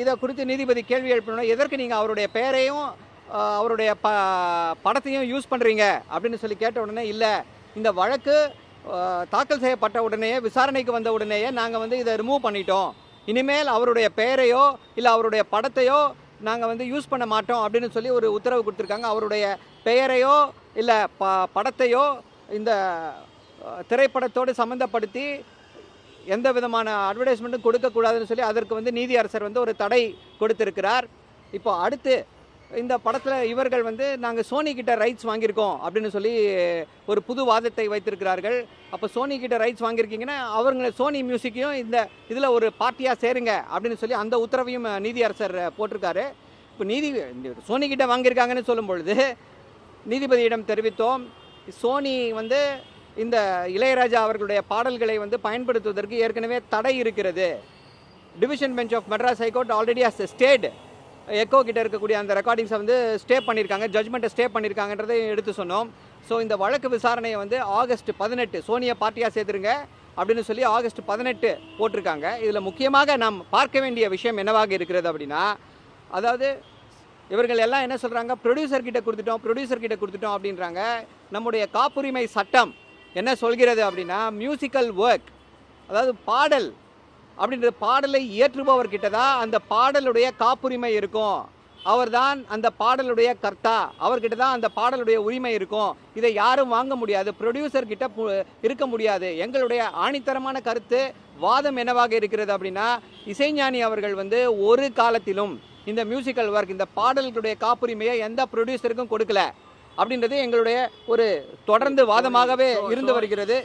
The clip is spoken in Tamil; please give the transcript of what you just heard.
இதை குறித்து நீதிபதி கேள்வி எழுப்பணும், எதற்கு நீங்கள் அவருடைய பெயரையும் அவருடைய படத்தையும் யூஸ் பண்ணுறீங்க அப்படின்னு சொல்லி கேட்ட உடனே, இல்லை இந்த வழக்கு தாக்கல் செய்யப்பட்ட உடனேயே விசாரணைக்கு வந்த உடனேயே நாங்கள் இதை ரிமூவ் பண்ணிட்டோம், இனிமேல் அவருடைய பெயரையோ இல்லை அவருடைய படத்தையோ நாங்கள் யூஸ் பண்ண மாட்டோம் அப்படின்னு சொல்லி ஒரு உத்தரவு கொடுத்துருக்காங்க. அவருடைய பெயரையோ இல்லை படத்தையோ இந்த திரைப்படத்தோடு சம்மந்தப்படுத்தி எந்த விதமான அட்வர்டைஸ்மெண்ட்டும் கொடுக்கக்கூடாதுன்னு சொல்லி அதற்கு நீதியரசர் ஒரு தடை கொடுத்திருக்கிறார். இப்போ அடுத்து இந்த படத்தில் இவர்கள் நாங்கள் சோனி கிட்ட ரைட்ஸ் வாங்கியிருக்கோம் அப்படின்னு சொல்லி ஒரு புது வாதத்தை வைத்திருக்கிறார்கள். அப்போ சோனி கிட்ட ரைட்ஸ் வாங்கியிருக்கீங்கன்னா அவங்க சோனி மியூசிக்கையும் இந்த இதில் ஒரு பார்ட்டியாக சேருங்க அப்படின்னு சொல்லி அந்த உத்தரவையும் நீதியரசர் போட்டிருக்காரு. இப்போ சோனி கிட்ட வாங்கியிருக்காங்கன்னு சொல்லும் பொழுது நீதிபதியிடம் தெரிவித்தோம், சோனி இந்த இளையராஜா அவர்களுடைய பாடல்களை பயன்படுத்துவதற்கு ஏற்கனவே தடை இருக்கிறது. Division bench of Madras high court already has stated எக்கோ கிட்ட இருக்கக்கூடிய அந்த ரெக்கார்டிங்ஸை ஸ்டே பண்ணியிருக்காங்க, ஜட்மெண்ட்டை ஸ்டே பண்ணியிருக்காங்கன்றதை எடுத்து சொன்னோம். ஸோ இந்த வழக்கு விசாரணையை ஆகஸ்ட் 18 சோனியை பார்ட்டியாக சேர்த்துருங்க அப்படின்னு சொல்லி ஆகஸ்ட் 18 போட்டிருக்காங்க. இதில் முக்கியமாக நாம் பார்க்க வேண்டிய விஷயம் என்னவாக இருக்கிறது அப்படின்னா, அதாவது இவர்கள் எல்லாம் என்ன சொல்கிறாங்க, ப்ரொடியூசர் கிட்ட கொடுத்துட்டோம் அப்படின்றாங்க. நம்முடைய காப்புரிமை சட்டம் என்ன சொல்கிறது அப்படின்னா, மியூசிக்கல் ஒர்க், அதாவது பாடல் அப்படின்ற பாடலை இயற்றுபவர்கிட்ட தான் அந்த பாடலுடைய காப்புரிமை இருக்கும். அவர்தான் அந்த பாடலுடைய கர்த்தா, அவர்கிட்ட தான் அந்த பாடலுடைய உரிமை இருக்கும். இதை யாரும் வாங்க முடியாது, ப்ரொடியூசர் கிட்ட இருக்க முடியாது. எங்களுடைய ஆணித்தரமான கருத்து வாதம் என்னவாக இருக்கிறது அப்படின்னா, இசைஞானி அவர்கள் ஒரு காலத்திலும் இந்த மியூசிக்கல் ஒர்க், இந்த பாடல்களுடைய காப்புரிமையை எந்த ப்ரொடியூசருக்கும் கொடுக்கல அப்படின்றது எங்களுடைய ஒரு தொடர்ந்து வாதமாகவே இருந்து வருகிறது.